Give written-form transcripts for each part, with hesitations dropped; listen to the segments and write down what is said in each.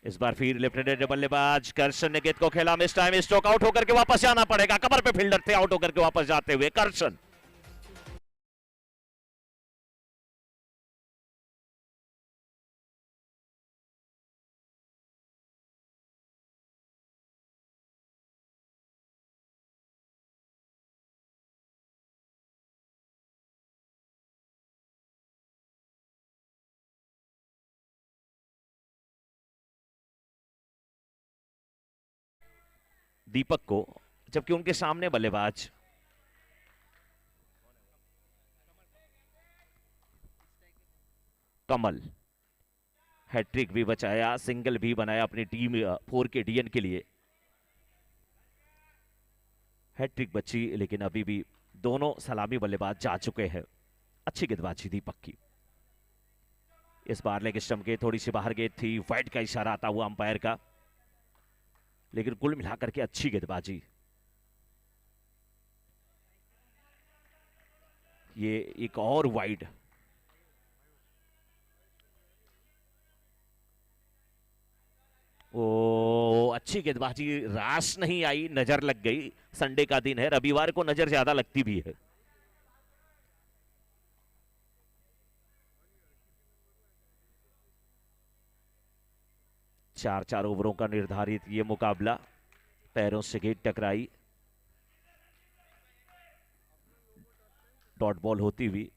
इस बार फिर left handed बल्लेबाज कर्षण ने गेंद को खेला, मिस टाइम, स्ट्रोक आउट होकर के वापस जाना पड़ेगा। कमर पे फील्डर थे, आउट होकर के वापस जाते हुए कर्षण। दीपक को, जबकि उनके सामने बल्लेबाज कमल। हैट्रिक भी बचाया, सिंगल भी बनाया अपनी टीम 4 के डीएन के लिए। हैट्रिक बची, लेकिन अभी भी दोनों सलामी बल्लेबाज जा चुके हैं। अच्छी गेंदबाजी दीपक की। इस बार लेग स्टंप के थोड़ी सी बाहर गेंद थी, वाइड का इशारा आता हुआ अंपायर का, लेकिन कुल मिलाकर के अच्छी गेंदबाजी। ये एक और वाइड। ओ, अच्छी गेंदबाजी, रास नहीं आई, नजर लग गई। संडे का दिन है, रविवार को नजर ज्यादा लगती भी है। चार ओवरों का निर्धारित ये मुकाबला। पैरों से गेंद टकराई, डॉट बॉल होती हुई।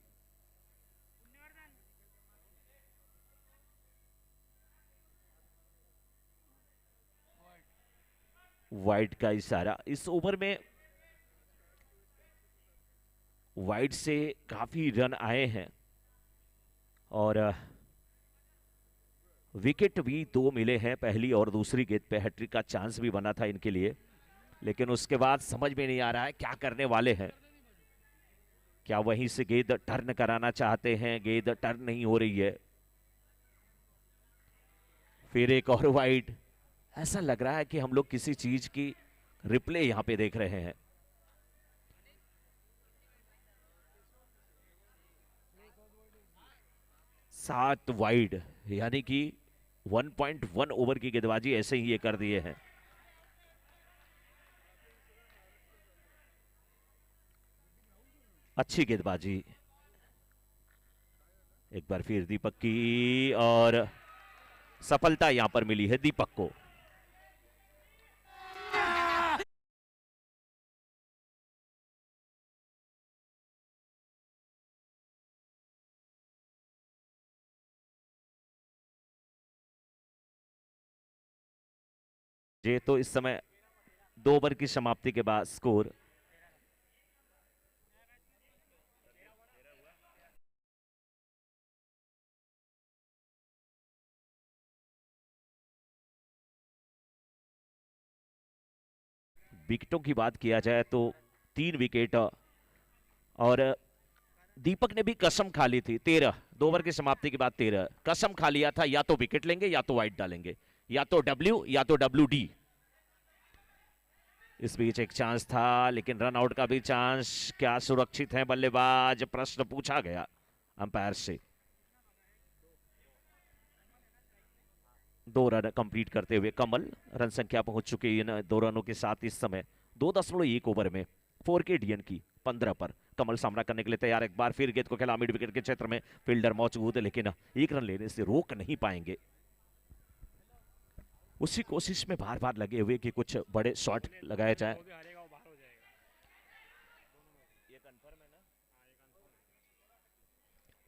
वाइड का इशारा। इस ओवर में वाइड से काफी रन आए हैं और विकेट भी 2 मिले हैं। पहली और दूसरी गेंद पे हैट्रिक का चांस भी बना था इनके लिए, लेकिन उसके बाद समझ में नहीं आ रहा है क्या करने वाले हैं। क्या वहीं से गेंद टर्न कराना चाहते हैं? गेंद टर्न नहीं हो रही है। फिर एक और वाइड। ऐसा लग रहा है कि हम लोग किसी चीज की रिप्ले यहां पे देख रहे हैं। सात वाइड, यानी कि 1.1 ओवर की गेंदबाजी ऐसे ही ये कर दिए हैं। अच्छी गेंदबाजी एक बार फिर दीपक की, और सफलता यहां पर मिली है दीपक को। ये तो इस समय 2 ओवर की समाप्ति के बाद स्कोर विकेटों की बात किया जाए तो 3 विकेट, और दीपक ने भी कसम खा ली थी। 13, 2 ओवर की समाप्ति के बाद 13 कसम खा लिया था, या तो विकेट लेंगे या तो वाइड डालेंगे, या तो डब्ल्यू या तो WD। इस बीच एक चांस था, लेकिन रन आउट का भी चांस। क्या सुरक्षित है बल्लेबाज? प्रश्न पूछा गया अंपायर से। 2 रन कंप्लीट करते हुए कमल, रन संख्या पहुंच चुकी है इन 2 रनों के साथ इस समय 2.1 ओवर में 4 के डीएन की 15 पर। कमल सामना करने के लिए तैयार। एक बार फिर गेंद को खेला मिड विकेट के क्षेत्र में, फील्डर मौजूद, लेकिन 1 रन लेने से रोक नहीं पाएंगे। उसी कोशिश में बार बार लगे हुए कि कुछ बड़े शॉट लगाए जाए।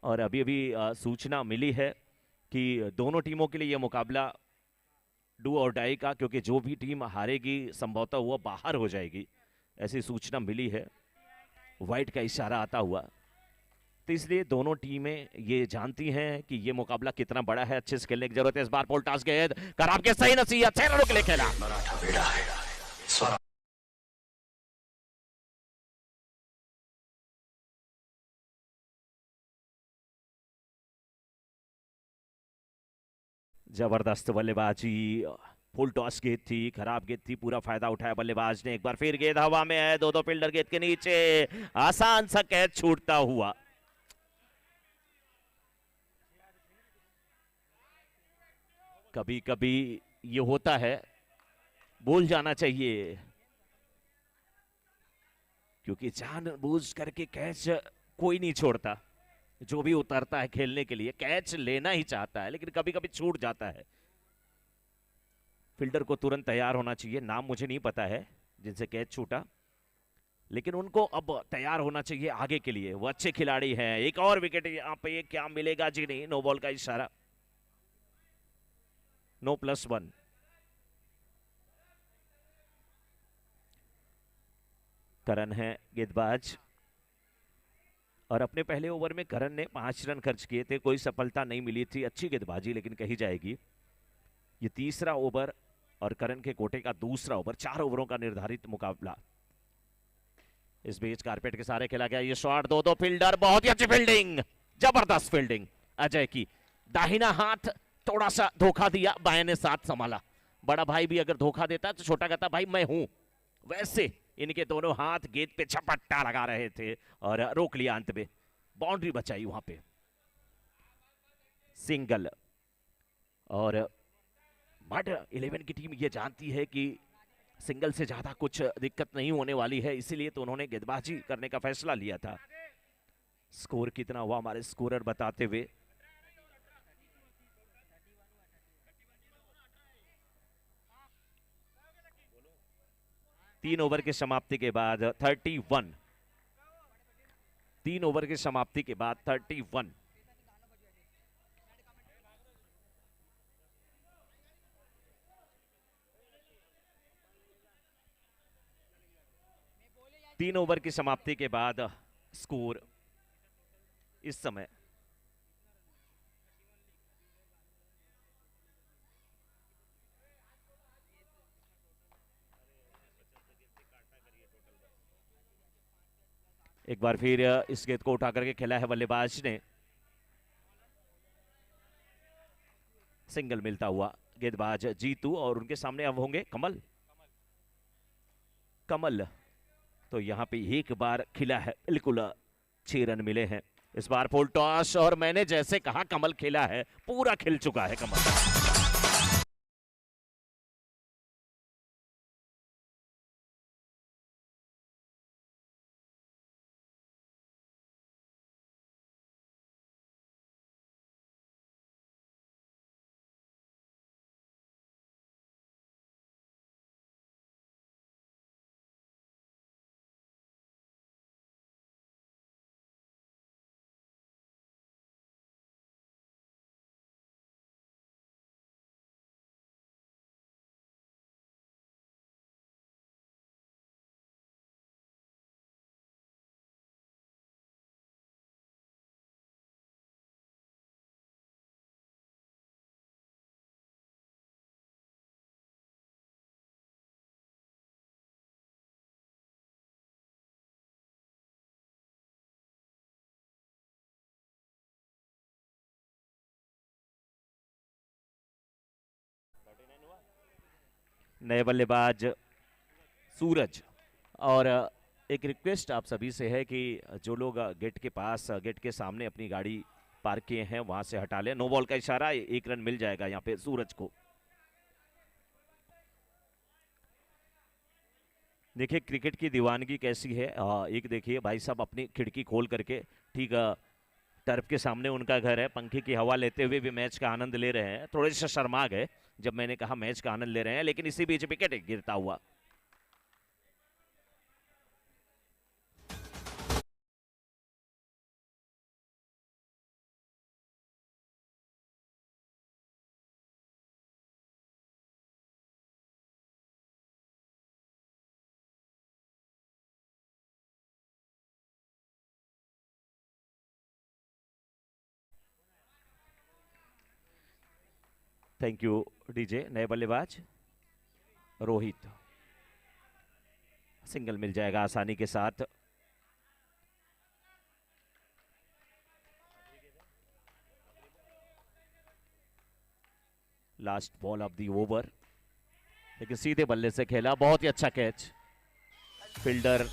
और अभी अभी सूचना मिली है कि दोनों टीमों के लिए यह मुकाबला डू और डाई का, क्योंकि जो भी टीम हारेगी संभवतः वो बाहर हो जाएगी, ऐसी सूचना मिली है। वाइड का इशारा आता हुआ, तो इसलिए दोनों टीमें ये जानती हैं कि ये मुकाबला कितना बड़ा है। अच्छे से खेलने की जरूरत है। इस बार पोल टास गेंद खराब के सही नसीहत, 6 रनों के लिए खेला। जबरदस्त बल्लेबाजी, फुल टॉस गेंद थी, खराब गेंद थी, पूरा फायदा उठाया बल्लेबाज ने। एक बार फिर गेंद हवा में है, 2 फील्डर गेंद के नीचे, आसान सा कैच छूटता हुआ। कभी कभी ये होता है, भूल जाना चाहिए, क्योंकि जानबूझ करके कैच कोई नहीं छोड़ता। जो भी उतरता है खेलने के लिए कैच लेना ही चाहता है, लेकिन कभी कभी छूट जाता है। फील्डर को तुरंत तैयार होना चाहिए। नाम मुझे नहीं पता है जिनसे कैच छूटा, लेकिन उनको अब तैयार होना चाहिए आगे के लिए। वो अच्छे खिलाड़ी हैं। एक और विकेट यहाँ पे क्या मिलेगा जी? नहीं, नो बॉल का इशारा, नो +1। करण है गेंदबाज, और अपने पहले ओवर में करण ने 5 रन खर्च किए थे, कोई सफलता नहीं मिली थी। अच्छी गेंदबाजी लेकिन कही जाएगी। ये तीसरा ओवर और करण के कोटे का दूसरा ओवर, 4 ओवरों का निर्धारित मुकाबला। इस बीच कारपेट के सारे खेला गया ये शॉट, दो फील्डर, बहुत ही अच्छी फील्डिंग, जबरदस्त फील्डिंग अजय की। दाहिना हाथ थोड़ा सा धोखा दिया, बाएं ने साथ संभाला। बड़ा भाई भी अगर धोखा देता तो छोटा कहता भाई मैं हूं, वैसे इनके दोनों हाथ गेंद पे झपट्टा लगा रहे थे और रोक लिया अंत में, बाउंड्री बचाई वहां पे। सिंगल। और मड 11 की टीम ये जानती है कि सिंगल से ज्यादा कुछ दिक्कत नहीं होने वाली है, इसीलिए तो उन्होंने गेंदबाजी करने का फैसला लिया था। स्कोर कितना हुआ हमारे स्कोरर बताते हुए। तीन ओवर की समाप्ति के बाद 31। 3 ओवर की समाप्ति के बाद 31। तीन ओवर की समाप्ति के बाद स्कोर इस समय एक बार फिर इस गेंद को उठा करके खेला है बल्लेबाज ने। सिंगल मिलता हुआ गेंदबाज जीतू, और उनके सामने अब होंगे कमल। कमल तो यहां पे एक बार खिला है, बिल्कुल 6 रन मिले हैं। इस बार फुल टॉस, और मैंने जैसे कहा कमल खेला है, पूरा खिल चुका है कमल। नए बल्लेबाज सूरज। और एक रिक्वेस्ट आप सभी से है कि जो लोग गेट के पास, गेट के सामने अपनी गाड़ी पार्क किए हैं वहां से हटा लें। नो बॉल का इशारा, 1 रन मिल जाएगा यहाँ पे सूरज को। देखिए क्रिकेट की दीवानगी कैसी है। एक देखिए भाई साहब अपनी खिड़की खोल करके, ठीक टर्फ के सामने उनका घर है, पंखे की हवा लेते हुए भी मैच का आनंद ले रहे हैं। थोड़े से शर्मा गए जब मैंने कहा मैच का आनंद ले रहे हैं, लेकिन इसी बीच विकेट गिरता हुआ। Thank you DJ. नए बल्लेबाज रोहित। सिंगल मिल जाएगा आसानी के साथ। Last ball of the over, लेकिन सीधे बल्ले से खेला, बहुत ही अच्छा कैच। फील्डर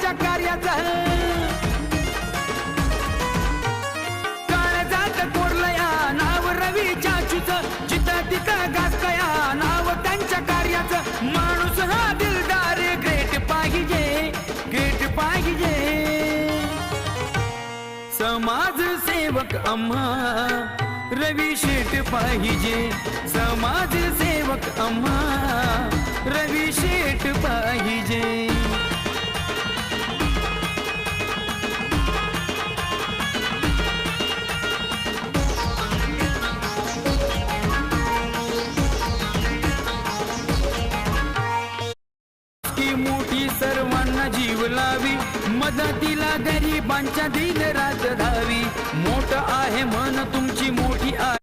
त्यांच्या कार्याचा काळजात कोरलया नाव रवी चाचूच जिथं तिथं गाजतया नाव त्यांच्या कार्याचं माणूस हा दिलदार ग्रेट पाहिजे समाज सेवक आम्हा रवी शेठ पाहिजे समाज सेवक आम्हा रवी शेठ पाहिजे मोठी सर्वांना जीव लावी मदतीला गरिबांच्या दिन रात धावी मोठ आहे मन तुमची मोठी आहे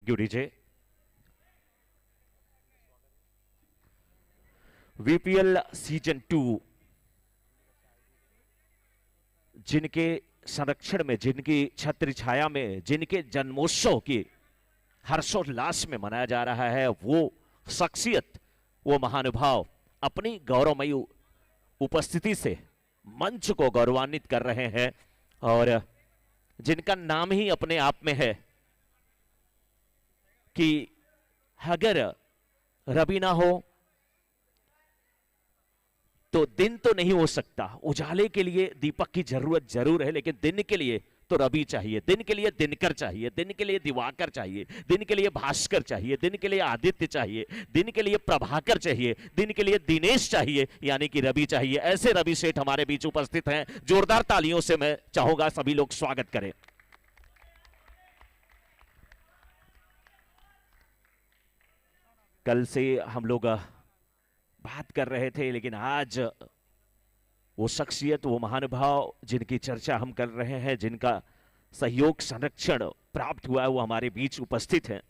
जय डीजे वीपीएल सीजन 2 जिनके संरक्षण में, जिनकी छत्र छाया में, जिनके जन्मोत्सव की हर्षोल्लास में मनाया जा रहा है, वो शख्सियत, वो महानुभाव अपनी गौरवमयी उपस्थिति से मंच को गौरवान्वित कर रहे हैं और जिनका नाम ही अपने आप में है कि अगर रवि ना हो तो दिन तो नहीं हो सकता। उजाले के लिए दीपक की जरूरत जरूर है, लेकिन दिन के लिए तो रवि चाहिए, दिन के लिए दिनकर चाहिए, दिन के लिए दिवाकर चाहिए, दिन के लिए भास्कर चाहिए, दिन के लिए आदित्य चाहिए, दिन के लिए प्रभाकर चाहिए, दिन के लिए दिनेश चाहिए, यानी कि रवि चाहिए। ऐसे रवि सेठ हमारे बीच उपस्थित हैं। जोरदार तालियों से मैं चाहूंगा सभी लोग स्वागत करें। कल से हम लोग बात कर रहे थे, लेकिन आज वो शख्सियत, वो महानुभाव जिनकी चर्चा हम कर रहे हैं, जिनका सहयोग संरक्षण प्राप्त हुआ है, वो हमारे बीच उपस्थित हैं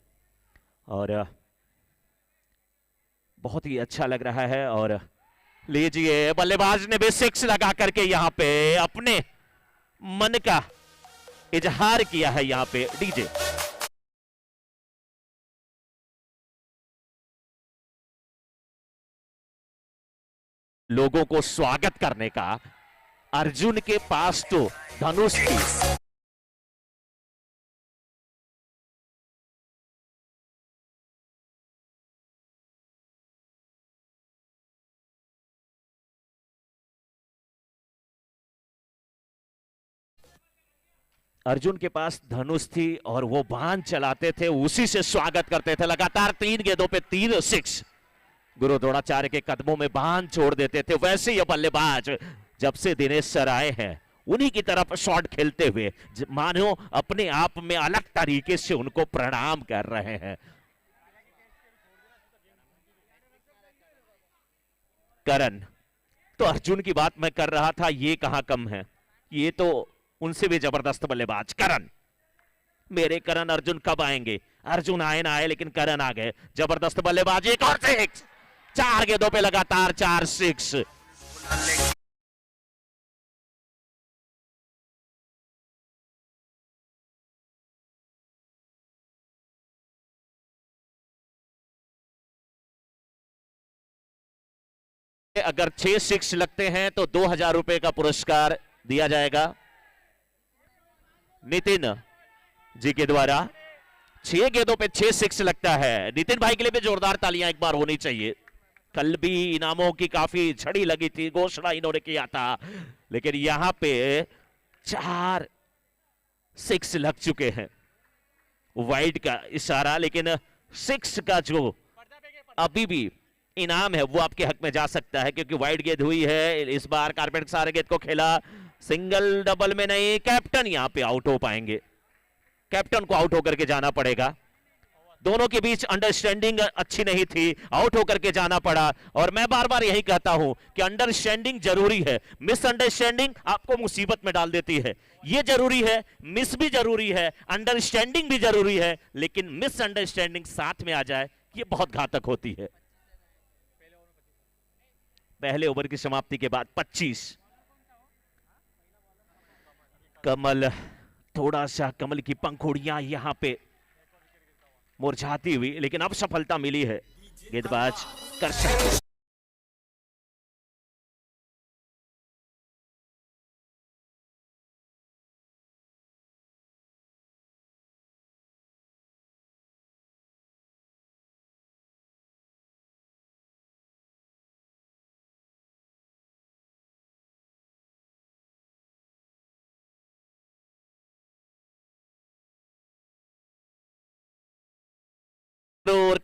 और बहुत ही अच्छा लग रहा है। और लीजिए, बल्लेबाज ने भी 6 लगा करके यहां पे अपने मन का इजहार किया है। यहां पे डीजे लोगों को स्वागत करने का। अर्जुन के पास तो धनुष थी, अर्जुन के पास धनुष थी और वो बाण चलाते थे, उसी से स्वागत करते थे। लगातार 3 गेंदों पे 3 6 गुरु द्रोणाचार्य के कदमों में बांध छोड़ देते थे। वैसे ये बल्लेबाज जब से दिनेश सर आए हैं, उन्हीं की तरफ शॉट खेलते हुए मानो अपने आप में अलग तरीके से उनको प्रणाम कर रहे हैं। करण, तो अर्जुन की बात मैं कर रहा था, ये कहां कम है, ये तो उनसे भी जबरदस्त बल्लेबाज करण। मेरे करण अर्जुन कब आएंगे? अर्जुन आए ना आए लेकिन करण आ गए। जबरदस्त बल्लेबाजी, एक और सिक्स। 4 गेंदों पे लगातार 4 सिक्स। अगर 6 सिक्स लगते हैं तो 2000 रुपए का पुरस्कार दिया जाएगा नितिन जी के द्वारा। 6 गेंदों पे 6 सिक्स लगता है। नितिन भाई के लिए भी जोरदार तालियां एक बार होनी चाहिए। कल भी इनामों की काफी झड़ी लगी थी, घोषणा इन्होंने किया था, लेकिन यहां पे 4 सिक्स लग चुके हैं। वाइड का इशारा, लेकिन 6 का जो अभी भी इनाम है वो आपके हक में जा सकता है, क्योंकि वाइड गेंद हुई है। इस बार कारपेट के सारे गेंद को खेला, सिंगल डबल में नहीं। कैप्टन यहां पे आउट हो पाएंगे, कैप्टन को आउट होकर के जाना पड़ेगा। दोनों के बीच अंडरस्टैंडिंग अच्छी नहीं थी, आउट होकर के जाना पड़ा। और मैं बार बार यही कहता हूं कि अंडरस्टैंडिंग जरूरी है, मिसअंडरस्टैंडिंग आपको मुसीबत में डाल देती है। ये जरूरी है, मिस भी जरूरी है, अंडरस्टैंडिंग भी जरूरी है, लेकिन मिसअंडरस्टैंडिंग साथ में आ जाए ये बहुत घातक होती है। पहले ओवर की समाप्ति के बाद 25। कमल, थोड़ा सा कमल की पंखुड़ियां यहां पे मुरझाती हुई, लेकिन अब सफलता मिली है गेंदबाज कर सकते।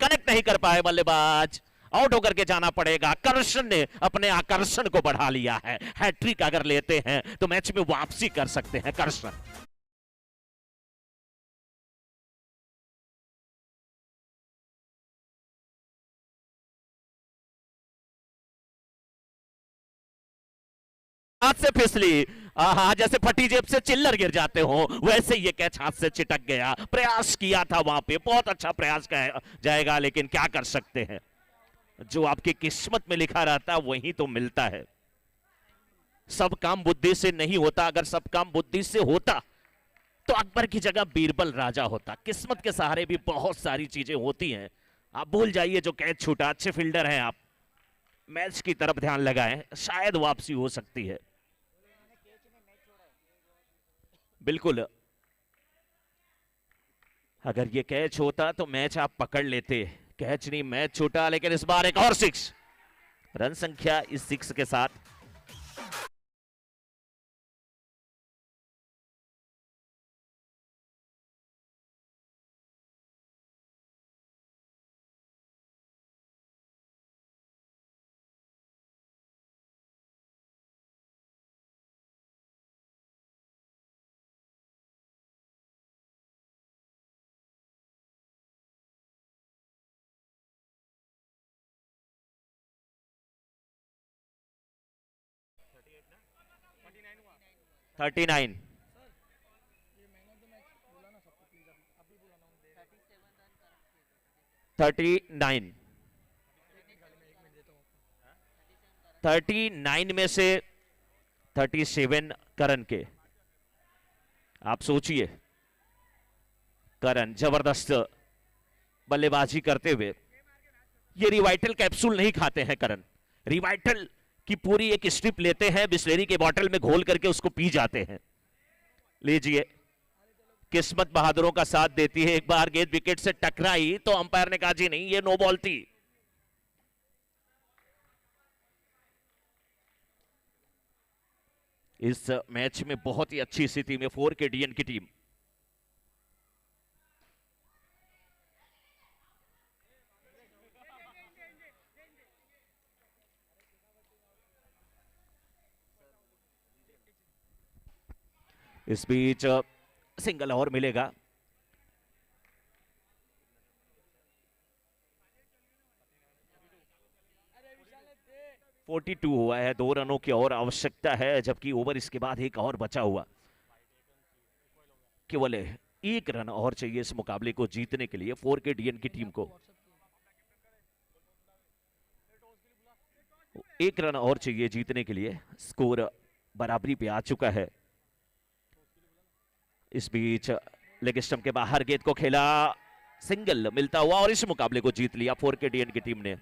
कनेक्ट नहीं कर पाए बल्लेबाज, आउट होकर के जाना पड़ेगा। कर्षण ने अपने आकर्षण को बढ़ा लिया है। हैट्रिक अगर लेते हैं तो मैच में वापसी कर सकते हैं कर्षण। हाथ से फिसली, जैसे फटी जेब से चिल्लर गिर जाते हो वैसे ये कैच हाथ से चिटक गया। प्रयास किया था वहां पे, बहुत अच्छा प्रयास जाएगा, लेकिन क्या कर सकते हैं, जो आपकी किस्मत में लिखा रहता है वही तो मिलता है। सब काम बुद्धि से नहीं होता, अगर सब काम बुद्धि से होता तो अकबर की जगह बीरबल राजा होता। किस्मत के सहारे भी बहुत सारी चीजें होती हैं। आप भूल जाइए जो कैच छूटा, अच्छे फील्डर हैं आप, मैच की तरफ ध्यान लगाएं, शायद वापसी हो सकती है। बिल्कुल, अगर ये कैच होता तो मैच आप पकड़ लेते। कैच नहीं, मैच छूटा, लेकिन इस बार एक और सिक्स। रन संख्या इस सिक्स के साथ 39। 39 39 में से 37 करण के। आप सोचिए, करण जबरदस्त बल्लेबाजी करते हुए, ये रिवाइटल कैप्सूल नहीं खाते हैं करण। रिवाइटल की पूरी एक स्ट्रिप लेते हैं, बिस्लेरी के बॉटल में घोल करके उसको पी जाते हैं। लीजिए, किस्मत बहादुरों का साथ देती है। एक बार गेंद विकेट से टकराई तो अंपायर ने कहा जी नहीं, ये नो बॉल थी। इस मैच में बहुत ही अच्छी स्थिति में 4 KTN की टीम। इस बीच सिंगल और मिलेगा। । 42 हुआ है, 2 रनों की और आवश्यकता है, जबकि ओवर इसके बाद एक और बचा हुआ। केवल एक रन और चाहिए इस मुकाबले को जीतने के लिए 4KDN की टीम को। एक रन और चाहिए जीतने के लिए, स्कोर बराबरी पे आ चुका है। इस बीच लेग स्टंप के बाहर गेंद को खेला, सिंगल मिलता हुआ और इस मुकाबले को जीत लिया 4KDN की टीम ने।